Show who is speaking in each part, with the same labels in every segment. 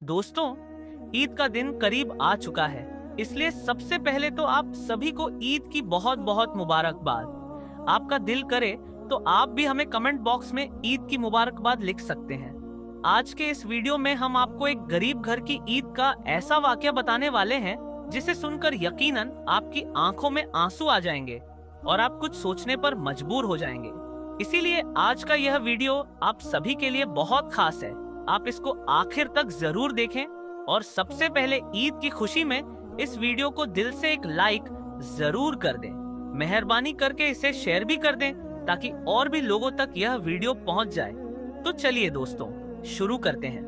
Speaker 1: दोस्तों, ईद का दिन करीब आ चुका है, इसलिए सबसे पहले तो आप सभी को ईद की बहुत बहुत मुबारकबाद। आपका दिल करे तो आप भी हमें कमेंट बॉक्स में ईद की मुबारकबाद लिख सकते हैं। आज के इस वीडियो में हम आपको एक गरीब घर की ईद का ऐसा वाकया बताने वाले हैं जिसे सुनकर यकीनन आपकी आंखों में आंसू आ जाएंगे और आप कुछ सोचने पर मजबूर हो जाएंगे। इसीलिए आज का यह वीडियो आप सभी के लिए बहुत खास है। आप इसको आखिर तक जरूर देखें और सबसे पहले ईद की खुशी में इस वीडियो को दिल से एक लाइक जरूर कर दें। मेहरबानी करके इसे शेयर भी कर दें ताकि और भी लोगों तक यह वीडियो पहुंच जाए। तो चलिए दोस्तों, शुरू करते हैं।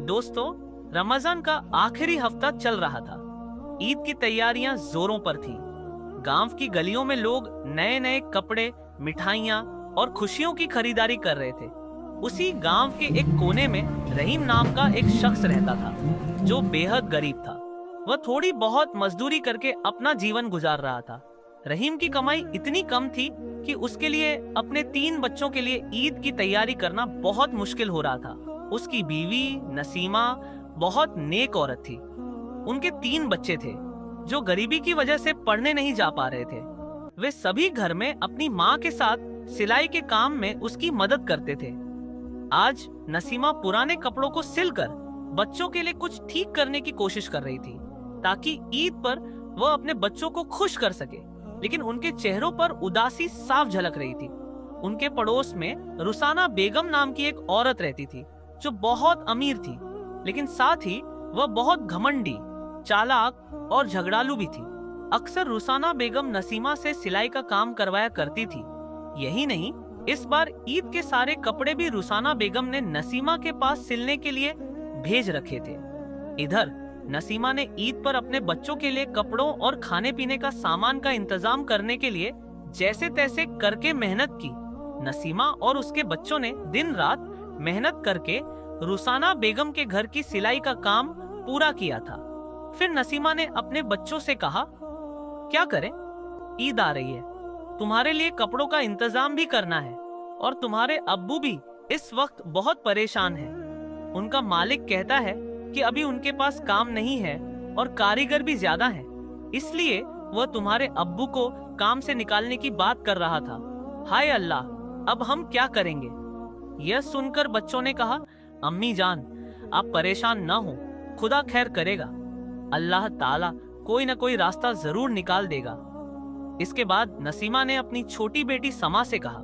Speaker 1: दोस्तों, रमजान का आखिरी हफ्ता चल रहा था। ईद की तैयारियां जोरों पर थी। गांव की गलियों में लोग नए नए कपड़े, मिठाइयां और खुशियों की खरीदारी कर रहे थे। उसी गांव के एक कोने में रहीम नाम का एक शख्स रहता था जो बेहद गरीब था। वह थोड़ी बहुत मजदूरी करके अपना जीवन गुजार रहा था। रहीम की कमाई इतनी कम थी कि उसके लिए अपने 3 बच्चों के लिए ईद की तैयारी करना बहुत मुश्किल हो रहा था। उसकी बीवी नसीमा बहुत नेक औरत थी। उनके 3 बच्चे थे जो गरीबी की वजह से पढ़ने नहीं जा पा रहे थे। वे सभी घर में अपनी माँ के साथ सिलाई के काम में उसकी मदद करते थे। आज नसीमा पुराने कपड़ों को सिलकर बच्चों के लिए कुछ ठीक करने की कोशिश कर रही थी ताकि ईद पर वह अपने बच्चों को खुश कर सके, लेकिन उनके चेहरों पर उदासी साफ झलक रही थी। उनके पड़ोस में रुसाना बेगम नाम की एक औरत रहती थी जो बहुत अमीर थी, लेकिन साथ ही वह बहुत घमंडी, चालाक और झगड़ालू भी थी। अक्सर रुसाना बेगम नसीमा से सिलाई का काम करवाया करती थी। यही नहीं, इस बार ईद के सारे कपड़े भी रुसाना बेगम ने नसीमा के पास सिलने के लिए भेज रखे थे। इधर नसीमा ने ईद पर अपने बच्चों के लिए कपड़ों और खाने पीने का सामान का इंतजाम करने के लिए जैसे तैसे करके मेहनत की। नसीमा और उसके बच्चों ने दिन रात मेहनत करके रुसाना बेगम के घर की सिलाई का काम पूरा किया था। फिर नसीमा ने अपने बच्चों से कहा, क्या करें, ईद आ रही है, तुम्हारे लिए कपड़ों का इंतजाम भी करना है और तुम्हारे अब्बू भी इस वक्त बहुत परेशान हैं। उनका मालिक कहता है कि अभी उनके पास काम नहीं है और कारीगर भी ज्यादा हैं, इसलिए वह तुम्हारे अब्बू को काम से निकालने की बात कर रहा था। हाय अल्लाह, अब हम क्या करेंगे? यह सुनकर बच्चों ने कहा, अम्मी जान, आप परेशान न हो, खुदा खैर करेगा। अल्लाह ताला कोई न कोई रास्ता जरूर निकाल देगा। इसके बाद नसीमा ने अपनी छोटी बेटी समा से कहा,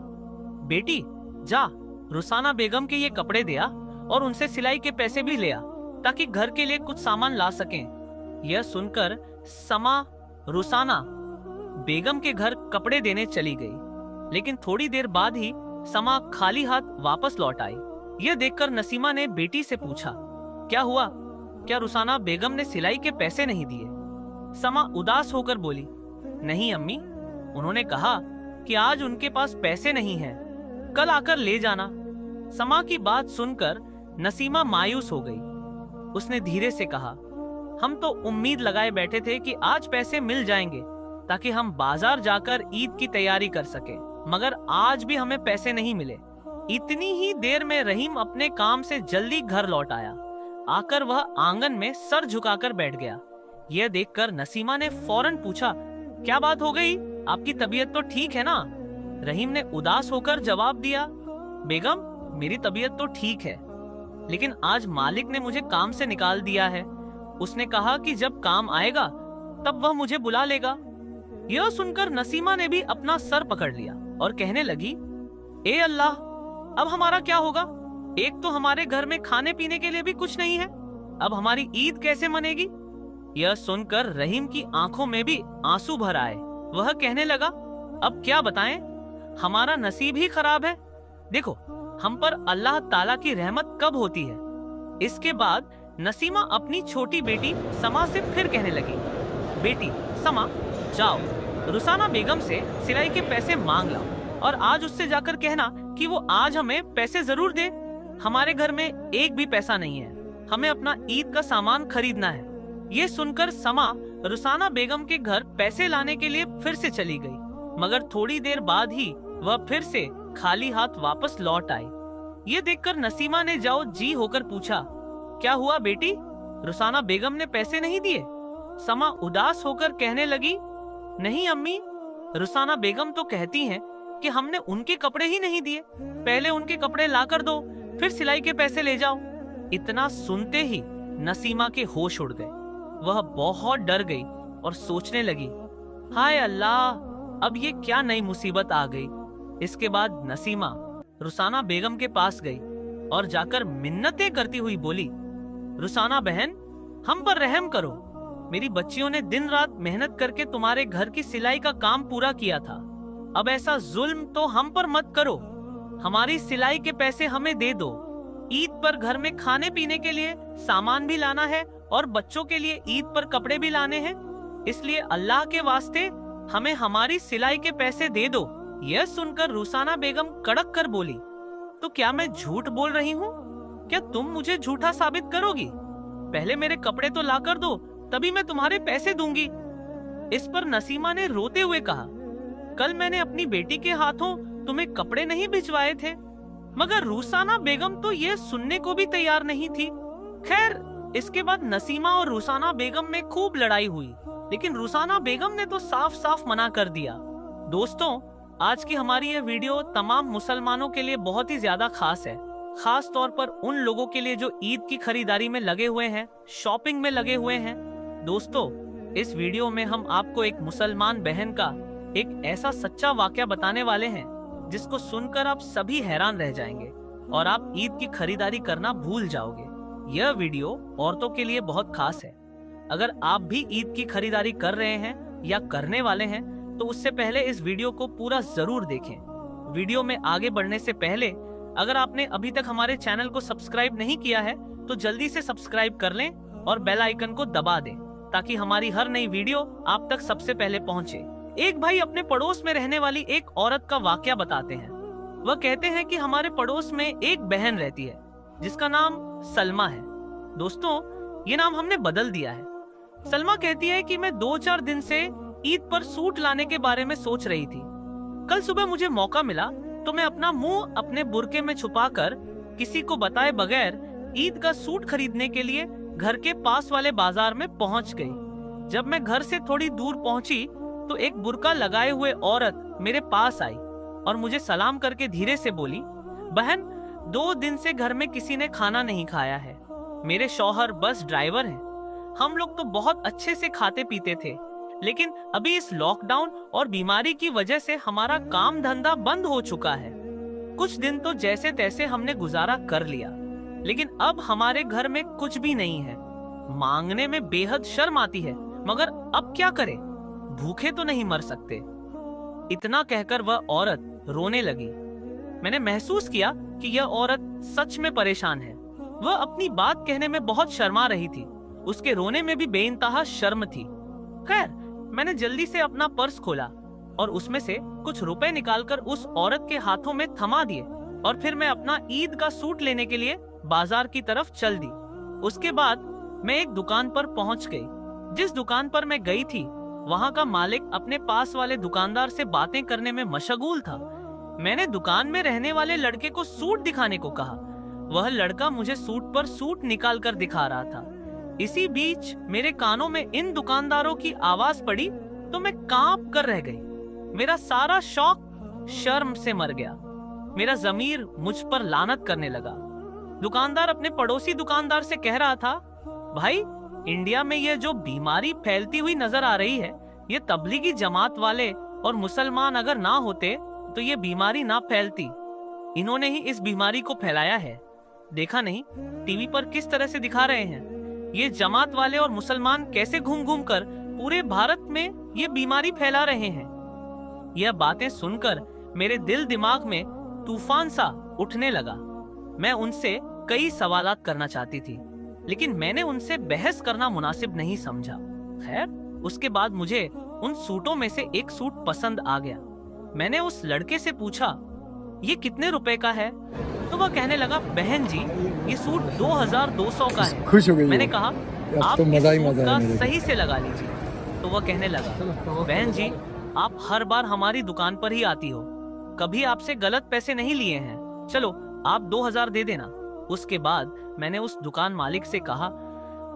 Speaker 1: बेटी जा रुसाना बेगम के ये कपड़े दे आ और उनसे सिलाई के पैसे भी ले आ ताकि घर के लिए कुछ सामान ला सकें। यह सुनकर समा रुसाना बेगम के घर कपड़े देने चली गई, लेकिन थोड़ी देर बाद ही समा खाली हाथ वापस लौट आई। यह देखकर नसीमा ने बेटी से पूछा, क्या हुआ, क्या रुसाना बेगम ने सिलाई के पैसे नहीं दिए? समा उदास होकर बोली, नहीं अम्मी, उन्होंने कहा कि आज उनके पास पैसे नहीं हैं, कल आकर ले जाना। समा की बात सुनकर नसीमा मायूस हो गई। उसने धीरे से कहा, हम तो उम्मीद लगाए बैठे थे कि आज पैसे मिल जाएंगे ताकि हम बाजार जाकर ईद की तैयारी कर सके, मगर आज भी हमें पैसे नहीं मिले। इतनी ही देर में रहीम अपने काम से जल्दी घर लौट आया। आकर वह आंगन में सर झुकाकर बैठ गया। यह देखकर नसीमा ने फौरन पूछा, क्या बात हो गई, आपकी तबीयत तो ठीक है ना? रहीम ने उदास होकर जवाब दिया, बेगम, मेरी तबीयत तो ठीक है, लेकिन आज मालिक ने मुझे काम से निकाल दिया है। उसने कहा कि जब काम आएगा तब वह मुझे बुला लेगा। यह सुनकर नसीमा ने भी अपना सर पकड़ लिया और कहने लगी, ए अल्लाह, अब हमारा क्या होगा? एक तो हमारे घर में खाने पीने के लिए भी कुछ नहीं है, अब हमारी ईद कैसे मनेगी? यह सुनकर रहीम की आंखों में भी आंसू भर आए। वह कहने लगा, अब क्या बताएं, हमारा नसीब ही खराब है। देखो, हम पर अल्लाह ताला की रहमत कब होती है। इसके बाद नसीमा अपनी छोटी बेटी समा से फिर कहने लगी, बेटी समा, जाओ रुसाना बेगम से सिलाई के पैसे मांग लाओ और आज उससे जाकर कहना कि वो आज हमें पैसे जरूर दे। हमारे घर में एक भी पैसा नहीं है, हमें अपना ईद का सामान खरीदना है। ये सुनकर समा रुसाना बेगम के घर पैसे लाने के लिए फिर से चली गई, मगर थोड़ी देर बाद ही वह फिर से खाली हाथ वापस लौट आई। ये देखकर नसीमा ने जाओ जी होकर पूछा, क्या हुआ बेटी, रुसाना बेगम ने पैसे नहीं दिए? समा उदास होकर कहने लगी, नहीं अम्मी, रुसाना बेगम तो कहती हैं कि हमने उनके कपड़े ही नहीं दिए, पहले उनके कपड़े लाकर दो, फिर सिलाई के पैसे ले जाओ। इतना सुनते ही नसीमा के होश उड़ गए। वह बहुत डर गई और सोचने लगी, हाय अल्लाह, अब ये क्या नई मुसीबत आ गई। इसके बाद नसीमा रुसाना बेगम के पास गई और जाकर मिन्नतें करती हुई बोली, रुसाना बहन, हम पर रहम करो। मेरी बच्चियों ने दिन रात मेहनत करके तुम्हारे घर की सिलाई का काम पूरा किया था। अब ऐसा जुल्म तो हम पर मत करो। हमारी सिलाई के पैसे हमें दे दो। ईद पर घर में खाने पीने के लिए सामान भी लाना है और बच्चों के लिए ईद पर कपड़े भी लाने हैं, इसलिए अल्लाह के वास्ते हमें हमारी सिलाई के पैसे दे दो। यह सुनकर रुसाना बेगम कड़क कर बोली, तो क्या मैं झूठ बोल रही हूँ? क्या तुम मुझे झूठा साबित करोगी? पहले मेरे कपड़े तो ला कर दो, तभी मैं तुम्हारे पैसे दूंगी। इस पर नसीमा ने रोते हुए कहा, कल मैंने अपनी बेटी के हाथों तुम्हें कपड़े नहीं भिजवाए थे? मगर रुसाना बेगम तो ये सुनने को भी तैयार नहीं थी। खैर, इसके बाद नसीमा और रुसाना बेगम में खूब लड़ाई हुई, लेकिन रुसाना बेगम ने तो साफ साफ मना कर दिया। दोस्तों, आज की हमारी यह वीडियो तमाम मुसलमानों के लिए बहुत ही ज्यादा खास है, खास तौर पर उन लोगों के लिए जो ईद की खरीदारी में लगे हुए हैं, शॉपिंग में लगे हुए हैं। दोस्तों, इस वीडियो में हम आपको एक मुसलमान बहन का एक ऐसा सच्चा वाकया बताने वाले हैं जिसको सुनकर आप सभी हैरान रह जाएंगे और आप ईद की खरीदारी करना भूल जाओगे। यह वीडियो औरतों के लिए बहुत खास है। अगर आप भी ईद की खरीदारी कर रहे हैं या करने वाले हैं तो उससे पहले इस वीडियो को पूरा जरूर देखें। वीडियो में आगे बढ़ने से पहले अगर आपने अभी तक हमारे चैनल को सब्सक्राइब नहीं किया है तो जल्दी से सब्सक्राइब कर लें और बेल आइकन को दबा दें ताकि हमारी हर नई वीडियो आप तक सबसे पहले पहुंचे। एक भाई अपने पड़ोस में रहने वाली एक औरत का वाकया बताते हैं। वह कहते हैं कि हमारे पड़ोस में एक बहन रहती है जिसका नाम सलमा है। दोस्तों, ये नाम हमने बदल दिया है। सलमा कहती है कि मैं 2-4 दिन से ईद पर सूट लाने के बारे में सोच रही थी। कल सुबह मुझे मौका मिला तो मैं अपना मुंह अपने बुर्के में छुपाकर किसी को बताए बगैर ईद का सूट खरीदने के लिए घर के पास वाले बाजार में पहुंच गई। जब मैं घर से थोड़ी दूर पहुंची तो एक बुर्का लगाए हुए औरत मेरे पास आई और मुझे सलाम करके धीरे से बोली, बहन, 2 दिन से घर में किसी ने खाना नहीं खाया है। मेरे शौहर बस ड्राइवर हैं। हम लोग तो बहुत अच्छे से खाते पीते थे, लेकिन अभी इस लॉकडाउन और बीमारी की वजह से हमारा काम धंधा बंद हो चुका है। कुछ दिन तो जैसे तैसे हमने गुजारा कर लिया, लेकिन अब हमारे घर में कुछ भी नहीं है। मांगने में बेहद शर्म आती है, मगर अब क्या करें? भूखे तो नहीं मर सकते। इतना कहकर वह औरत रोने लगी। मैंने महसूस किया कि यह औरत सच में परेशान है। वह अपनी बात कहने में बहुत शर्मा रही थी। उसके रोने में भी बेइंतहा शर्म थी। खैर, मैंने जल्दी से अपना पर्स खोला और उसमें से कुछ रुपए निकालकर उस औरत के हाथों में थमा दिए और फिर मैं अपना ईद का सूट लेने के लिए बाजार की तरफ चल दी। उसके बाद मैं एक दुकान पर पहुंच गई। जिस दुकान पर मैं गई थी वहां का मालिक अपने पास वाले दुकानदार से बातें करने में मशगूल था। मैंने दुकान में रहने वाले लड़के को सूट दिखाने को कहा। वह लड़का मुझे सूट पर सूट निकाल कर दिखा रहा था। इसी बीच मेरे कानों में इन दुकानदारों की आवाज पड़ी तो मैं कांप कर रह गई। मेरा सारा शौक शर्म से मर गया। मेरा ज़मीर मुझ पर लानत करने लगा। दुकानदार अपने पड़ोसी दुकानदार से कह रहा था, भाई, इंडिया में यह जो बीमारी फैलती हुई नजर आ रही है, ये तबलीगी जमात वाले और मुसलमान अगर ना होते तो ये बीमारी ना फैलती। इन्होंने ही इस बीमारी को फैलाया है। देखा नहीं टीवी पर किस तरह से दिखा रहे हैं? ये जमात वाले और मुसलमान कैसे घूम घूम कर पूरे भारत में ये बीमारी फैला रहे हैं। यह बातें सुनकर मेरे दिल दिमाग में तूफान सा उठने लगा। मैं उनसे कई सवालात करना चाहती थी, लेकिन मैंने उनसे बहस करना मुनासिब नहीं समझा। खैर, उसके बाद मुझे उन सूटों में से एक सूट पसंद आ गया। मैंने उस लड़के से पूछा, ये कितने रुपए का है? तो वह कहने लगा, बहन जी, ये सूट 2200 का है।
Speaker 2: खुश हो गई।
Speaker 1: मैंने कहा, आप
Speaker 2: तो
Speaker 1: इस
Speaker 2: मजा ही
Speaker 1: सूट
Speaker 2: मजा
Speaker 1: का
Speaker 2: है।
Speaker 1: सही से लगा लीजिए। तो वह कहने लगा, बहन जी, आप हर बार हमारी दुकान पर ही आती हो, कभी आपसे गलत पैसे नहीं लिए हैं। चलो, आप 2000 दे देना। उसके बाद मैंने उस दुकान मालिक से कहा,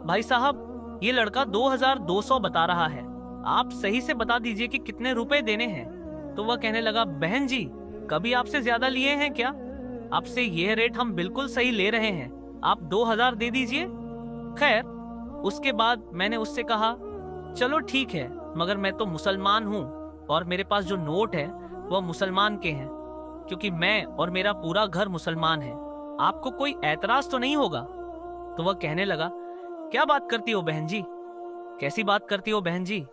Speaker 1: भाई साहब, ये लड़का 2200 बता रहा है, आप सही से बता दीजिए कि कितने रुपए देने हैं। तो वह कहने लगा, बहन जी, कभी आपसे ज्यादा लिए हैं क्या? आपसे यह रेट हम बिल्कुल सही ले रहे हैं, आप 2000 दे दीजिए। खैर, उसके बाद मैंने उससे कहा, चलो ठीक है, मगर मैं तो मुसलमान हूँ और मेरे पास जो नोट है वह मुसलमान के हैं, क्योंकि मैं और मेरा पूरा घर मुसलमान है। आपको कोई एतराज तो नहीं होगा? तो वह कहने लगा, क्या बात करती हो बहन जी? कैसी बात करती हो बहन जी?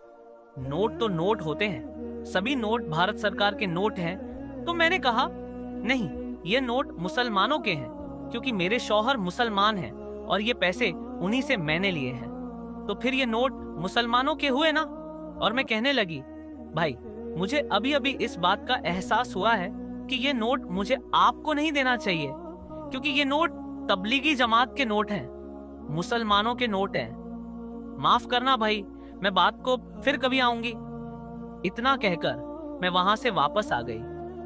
Speaker 1: नोट तो नोट होते हैं, सभी नोट भारत सरकार के नोट हैं। तो मैंने कहा, नहीं, ये नोट मुसलमानों के हैं, क्योंकि मेरे शौहर मुसलमान हैं और ये पैसे उन्हीं से मैंने लिए हैं, तो फिर ये नोट मुसलमानों के हुए ना। और मैं कहने लगी, भाई, मुझे अभी अभी इस बात का एहसास हुआ है कि ये नोट मुझे आपको नहीं देना चाहिए, क्योंकि ये नोट तबलीगी जमात के नोट हैं, मुसलमानों के नोट हैं। माफ करना भाई, मैं बात को फिर कभी आऊंगी। इतना कहकर मैं वहां से वापस आ गई।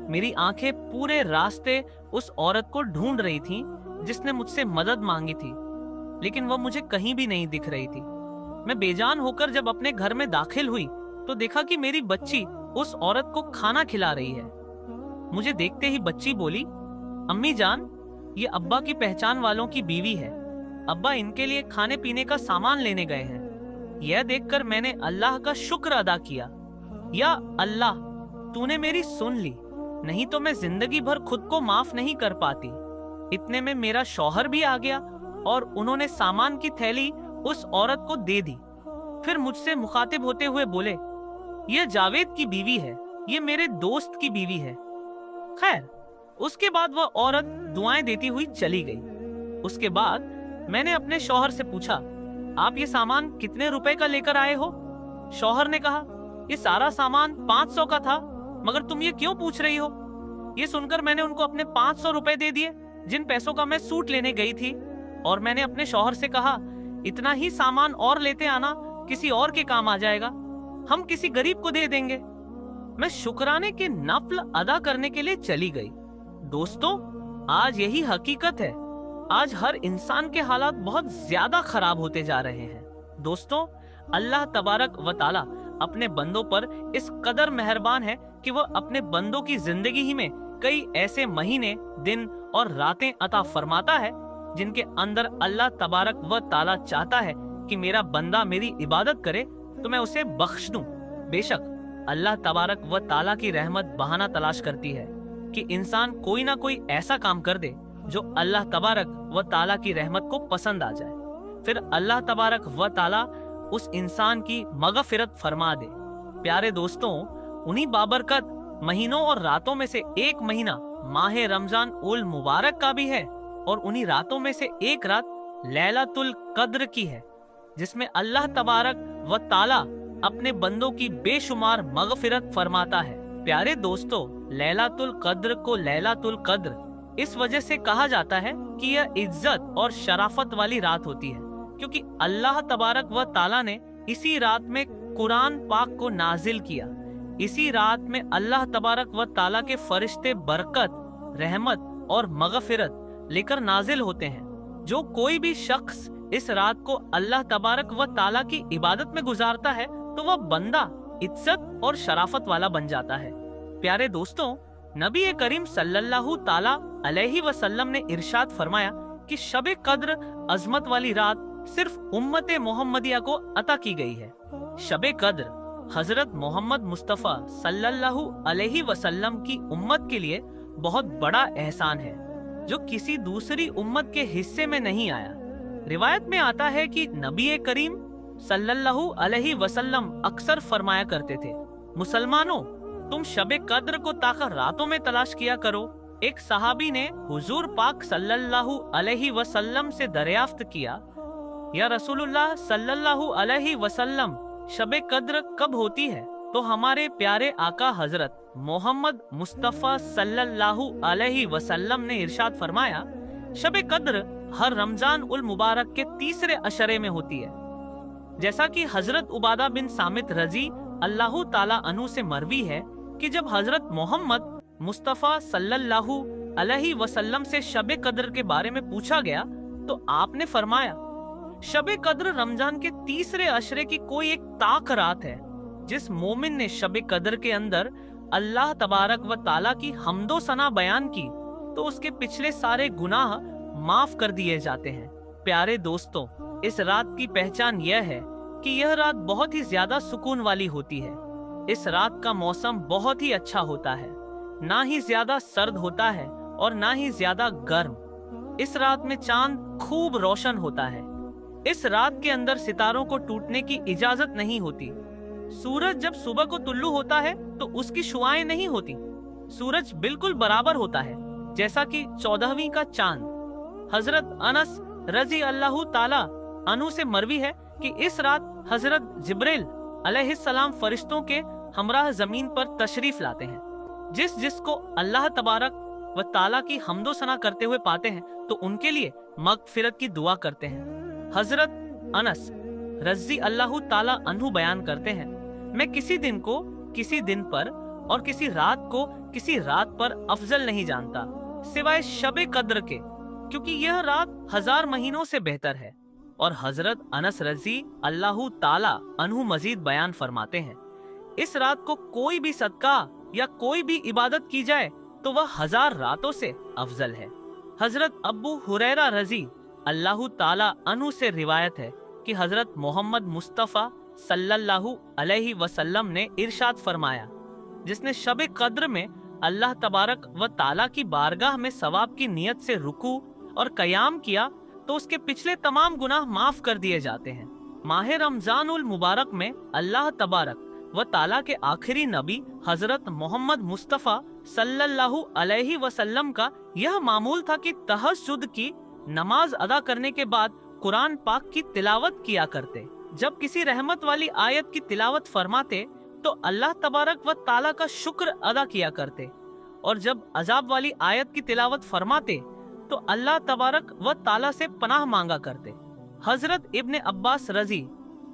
Speaker 1: मेरी आंखें पूरे रास्ते उस औरत को ढूंढ रही थीं जिसने मुझसे मदद मांगी थी, लेकिन वह मुझे कहीं भी नहीं दिख रही थी। मैं बेजान होकर जब अपने घर में दाखिल हुई तो देखा कि मेरी बच्ची उस औरत को खाना खिला रही है। मुझे देखते ही बच्ची बोली, अम्मी जान, ये अब्बा की पहचान वालों की बीवी है, अब्बा इनके लिए खाने पीने का सामान लेने गए हैं। यह देखकर मैंने अल्लाह का शुक्र अदा किया, या अल्लाह, तूने मेरी सुन ली, नहीं तो मैं जिंदगी भर खुद को माफ नहीं कर पाती। इतने में मेरा शौहर भी आ गया और उन्होंने सामान की थैली उस औरत को दे दी। फिर मुझसे मुखातिब होते हुए बोले, यह जावेद की बीवी है, ये मेरे दोस्त की बीवी है। खैर, उसके बाद वह औरत दुआएं देती हुई चली गई। उसके बाद मैंने अपने शौहर से पूछा, आप ये सामान कितने रुपए का लेकर आए हो? शौहर ने कहा, ये सारा सामान 500 का था, मगर तुम ये क्यों पूछ रही हो? ये सुनकर मैंने उनको अपने 500 रुपए दे दिए, जिन पैसों का मैं सूट लेने गई थी। और मैंने अपने शौहर से कहा, इतना ही सामान और लेते आना, किसी और के काम आ जाएगा, हम किसी गरीब को दे देंगे। मैं शुक्राने के नफल अदा करने के लिए चली गई। दोस्तों, आज यही हकीकत है। आज हर इंसान के हालात बहुत ज्यादा खराब होते जा रहे हैं। दोस्तों, अल्लाह तबारक व ताला अपने बंदों पर इस कदर मेहरबान है कि वह अपने बंदों की जिंदगी ही में कई ऐसे महीने, दिन और रातें अता फरमाता है जिनके अंदर अल्लाह तबारक व ताला चाहता है कि मेरा बंदा मेरी इबादत करे तो मैं उसे बख्श दूं। बेशक अल्लाह तबारक व ताला की रहमत बहाना तलाश करती है कि इंसान कोई ना कोई ऐसा काम कर दे जो अल्लाह तबारक व ताला की रहमत को पसंद आ जाए। फिर अल्लाह तबारक व ताला उस इंसान की मगफिरत फरमा दे। प्यारे दोस्तों, उन्हीं बाबरकत महीनों और रातों में से एक महीना माह रमजान उल मुबारक का भी है, और उन्हीं रातों में से एक रात लैलतुल कद्र की है, जिसमें अल्लाह तबारक व ताला अपने बंदों की बेशुमार मगफिरत फरमाता है। प्यारे दोस्तों, लैलतुल कद्र को लैलतुल कद्र इस वजह से कहा जाता है कि यह इज्जत और शराफत वाली रात होती है, क्योंकि अल्लाह तबारक व ताला ने इसी रात में कुरान पाक को नाजिल किया। इसी रात में अल्लाह तबारक व ताला के फरिश्ते बरकत, रहमत और मगफिरत लेकर नाजिल होते हैं। जो कोई भी शख्स इस रात को अल्लाह तबारक व ताला की इबादत में गुजारता है तो वह बंदा इज्जत और शराफत वाला बन जाता है। प्यारे दोस्तों, नबी करीम सल्लल्लाहु ताला अलैहि वसल्लम ने इरशाद फरमाया कि शबे कद्र अजमत वाली रात सिर्फ उम्मत मोहम्मदिया को अता की गई है। शबे कद्र हजरत मोहम्मद मुस्तफा सल्लल्लाहु अलैहि वसल्लम की उम्मत के लिए बहुत बड़ा एहसान है, जो किसी दूसरी उम्मत के हिस्से में नहीं आया। रिवायत में आता है कि नबी करीम सल्लल्लाहु अलैहि वसल्लम अक्सर फरमाया करते थे, मुसलमानों, तुम शबे कद्र को ताकर रातों में तलाश किया करो। एक सहाबी ने हुजूर पाक सल्लल्लाहु अलैहि वसल्लम से दरियाफ्त किया, या रसूलुल्लाह सल्लल्लाहु अलैहि वसल्लम, शबे कद्र कब होती है? तो हमारे प्यारे आका हजरत मोहम्मद मुस्तफा सल्लल्लाहु अलैहि वसल्लम ने इरशाद फरमाया, शबे कद्र हर रमजान उल मुबारक के तीसरे अशरे में होती है। जैसा कि हजरत उबादा बिन सामित रजी अल्लाह ताला अन्हु से मरवी है कि जब हजरत मोहम्मद मुस्तफा सल्लल्लाहु अलैहि वसल्लम से शबे कद्र के बारे में पूछा गया तो आपने फरमाया, शबे कद्र रमजान के तीसरे अशरे की कोई एक ताक रात है। जिस मोमिन ने शबे कद्र के अंदर अल्लाह तबारक व ताला की हम्दो सना बयान की तो उसके पिछले सारे गुनाह माफ कर दिए जाते हैं। प्यारे दोस्तों, इस रात की पहचान यह है कि यह रात बहुत ही ज्यादा सुकून वाली होती है। इस रात का मौसम बहुत ही अच्छा होता है, ना ही ज्यादा सर्द होता है और ना ही ज्यादा गर्म। इस रात में चांद खूब रोशन होता है। इस रात के अंदर सितारों को टूटने की इजाजत नहीं होती। सूरज जब सुबह को तुल्लू होता है तो उसकी शुआएं नहीं होती। सूरज बिल्कुल बराबर होता है जैसा कि 14वीं का चांद। हजरत अनस रजी अल्लाह ताला अन्हु से मरवी है कि इस रात हजरत जिब्रील अलैहिस्सलाम फरिश्तों के हमराह जमीन पर तशरीफ लाते हैं। जिसको अल्लाह तबारक व ताला की हम्दो सना करते हुए पाते हैं तो उनके लिए मगफिरत की दुआ करते हैं। हजरत अनस रजी अल्लाह ताला अन्हु बयान करते हैं, मैं किसी दिन को किसी दिन पर और किसी रात को किसी रात पर अफजल नहीं जानता सिवाय शबे कद्र के, क्योंकि यह रात 1000 महीनों से बेहतर है। और हजरत अनस रजी अल्लाह ताला अन्हु मजीद बयान फरमाते हैं, इस रात को कोई भी सदका या कोई भी इबादत की जाए तो वह 1000 रातों से अफजल है। हजरत अब्बू हुरैरा रजी अल्लाह ताला अन्हु से रिवायत है कि हजरत मोहम्मद मुस्तफ़ा सल्लल्लाहु अलैहि वसल्लम ने इरशाद फरमाया, जिसने शबे कद्र में अल्लाह तबारक व ताला की बारगाह में सवाब की नियत से रुकू और कयाम किया तो उसके पिछले तमाम गुनाह माफ कर दिए जाते हैं। माह रमजानुल मुबारक में अल्लाह तबारक व ताला के आखिरी नबी हजरत मोहम्मद मुस्तफ़ा सल्लल्लाहु अलैहि वसल्लम का यह मामूल था कि तहज्जुद की नमाज अदा करने के बाद कुरान पाक की तिलावत किया करते। जब किसी रहमत वाली आयत की तिलावत फरमाते तो अल्लाह तबारक व ताला का शुक्र अदा किया करते, और जब अजाब वाली आयत की तिलावत फरमाते तो अल्लाह तबारक व ताला से पनाह मांगा करते। हजरत इब्ने अब्बास रजी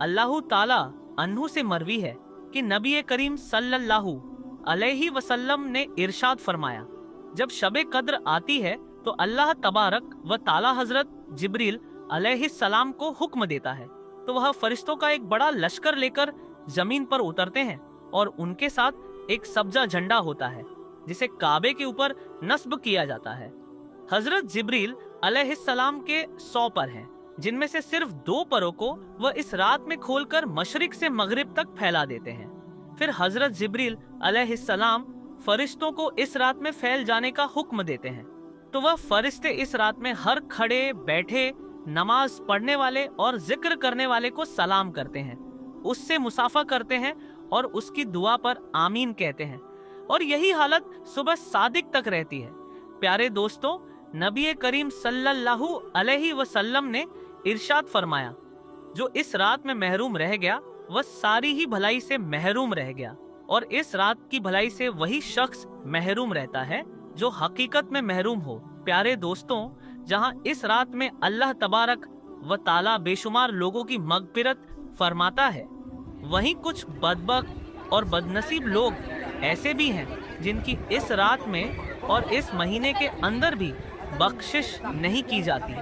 Speaker 1: अल्लाह ताला अन्हु से मरवी है कि नबी करीम सल्लल्लाहु अलैहि वसल्लम ने इरशाद फरमाया, जब शबे कद्र आती है तो अल्लाह तबारक व ताला हजरत जिब्रील अलैहिस्सलाम को हुक्म देता है तो वह फरिश्तों का एक बड़ा लश्कर लेकर जमीन पर उतरते हैं और उनके साथ एक सब्जा झंडा होता है जिसे काबे के ऊपर नस्ब किया जाता है। हजरत जिब्रील अलैहिस्सलाम के 100 पर हैं, जिनमें से सिर्फ 2 परों को वह इस रात में खोलकर मशरिक से मगरिब तक फैला देते हैं। फिर हजरत जिब्रील अलैहिस्सलाम फरिश्तों को इस रात में फैल जाने का हुक्म देते हैं तो वह फरिश्ते इस रात में हर खड़े बैठे नमाज पढ़ने वाले और जिक्र करने वाले को सलाम करते हैं, उससे मुसाफा करते हैं और उसकी दुआ पर आमीन कहते हैं, और यही हालत सुबह सादिक तक रहती है। प्यारे दोस्तों, नबी करीम सल्लल्लाहु अलैहि वसल्लम ने इरशाद फरमाया, जो इस रात में महरूम रह गया वह सारी ही भलाई से महरूम रह गया, और इस रात की भलाई से वही शख्स महरूम रहता है जो हकीकत में महरूम हो। प्यारे दोस्तों, जहां इस रात में अल्लाह तबारक व ताला बेशुमार लोगों की मगफिरत फरमाता है, वहीं कुछ बदबख्त और बदनसीब लोग ऐसे भी हैं जिनकी इस रात में और इस महीने के अंदर भी बख्शिश नहीं की जाती।